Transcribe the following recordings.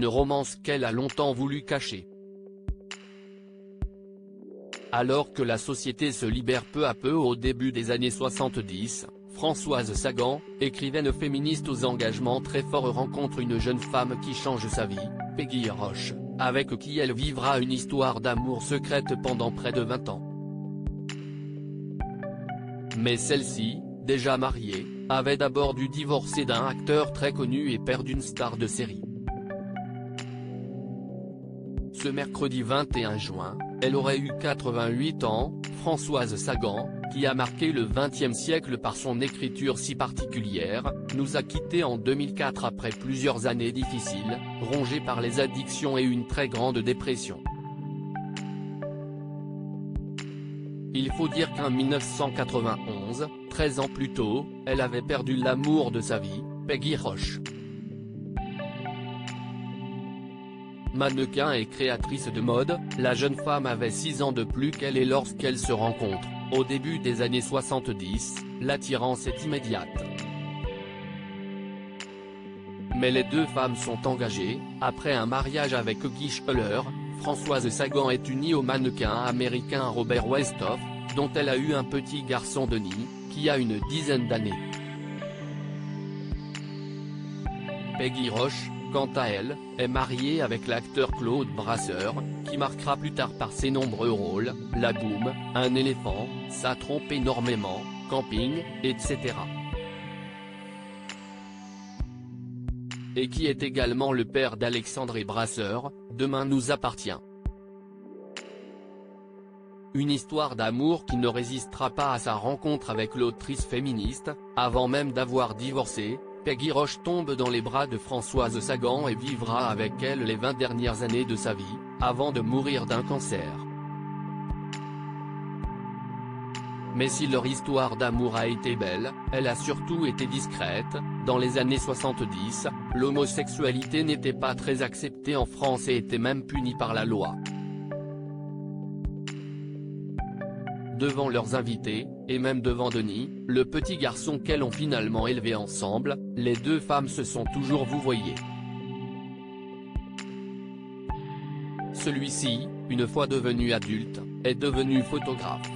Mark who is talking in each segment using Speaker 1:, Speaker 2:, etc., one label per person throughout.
Speaker 1: une romance qu'elle a longtemps voulu cacher. Alors que la société se libère peu à peu au début des années 70, Françoise Sagan, écrivaine féministe aux engagements très forts, rencontre une jeune femme qui change sa vie, Peggy Roche, avec qui elle vivra une histoire d'amour secrète pendant près de 20 ans. Mais celle-ci, déjà mariée, avait d'abord dû divorcer d'un acteur très connu et père d'une star de série. Ce mercredi 21 juin, elle aurait eu 88 ans, Françoise Sagan, qui a marqué le XXe siècle par son écriture si particulière, nous a quittés en 2004 après plusieurs années difficiles, rongées par les addictions et une très grande dépression. Il faut dire qu'en 1991, 13 ans plus tôt, elle avait perdu l'amour de sa vie, Peggy Roche. Mannequin et créatrice de mode, la jeune femme avait 6 ans de plus qu'elle et lorsqu'elles se rencontrent, au début des années 70, l'attirance est immédiate. Mais les deux femmes sont engagées, après un mariage avec Guy Schiller, Françoise Sagan est unie au mannequin américain Robert Westhoff, dont elle a eu un petit garçon Denis, qui a une dizaine d'années. Peggy Roche, quant à elle, est mariée avec l'acteur Claude Brasseur, qui marquera plus tard par ses nombreux rôles, La Boum, Un éléphant, Ça trompe énormément, Camping, etc. Et qui est également le père d'Alexandre Brasseur, Demain nous appartient. Une histoire d'amour qui ne résistera pas à sa rencontre avec l'autrice féministe, avant même d'avoir divorcé. Peggy Roche tombe dans les bras de Françoise Sagan et vivra avec elle les 20 dernières années de sa vie, avant de mourir d'un cancer. Mais si leur histoire d'amour a été belle, elle a surtout été discrète. Dans les années 70, l'homosexualité n'était pas très acceptée en France et était même punie par la loi. Devant leurs invités, et même devant Denis, le petit garçon qu'elles ont finalement élevé ensemble, les deux femmes se sont toujours vouvoyées. Celui-ci, une fois devenu adulte, est devenu photographe.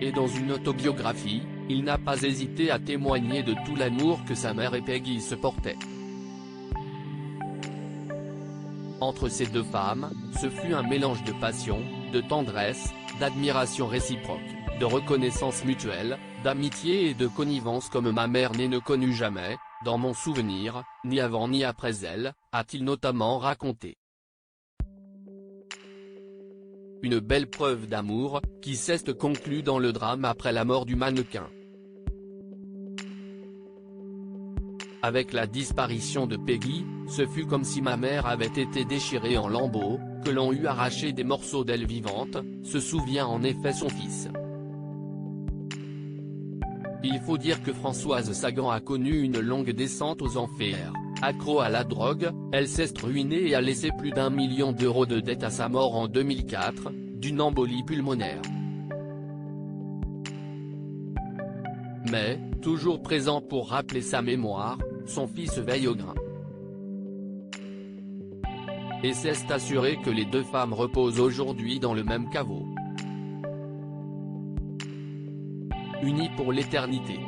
Speaker 1: Et dans une autobiographie, il n'a pas hésité à témoigner de tout l'amour que sa mère et Peggy se portaient. Entre ces deux femmes, ce fut un mélange de passion, de tendresse, d'admiration réciproque, de reconnaissance mutuelle, d'amitié et de connivence comme ma mère ne connut jamais, dans mon souvenir, ni avant ni après elle, a-t-il notamment raconté. Une belle preuve d'amour, qui s'est conclue dans le drame après la mort du mannequin. Avec la disparition de Peggy, ce fut comme si ma mère avait été déchirée en lambeaux, que l'on eût arraché des morceaux d'elle vivante, se souvient en effet son fils. Il faut dire que Françoise Sagan a connu une longue descente aux enfers. Accro à la drogue, elle s'est ruinée et a laissé plus d'1 million d'euros de dettes à sa mort en 2004, d'une embolie pulmonaire. Mais, toujours présent pour rappeler sa mémoire, son fils veille au grain. Et s'est assuré que les deux femmes reposent aujourd'hui dans le même caveau. Unies pour l'éternité.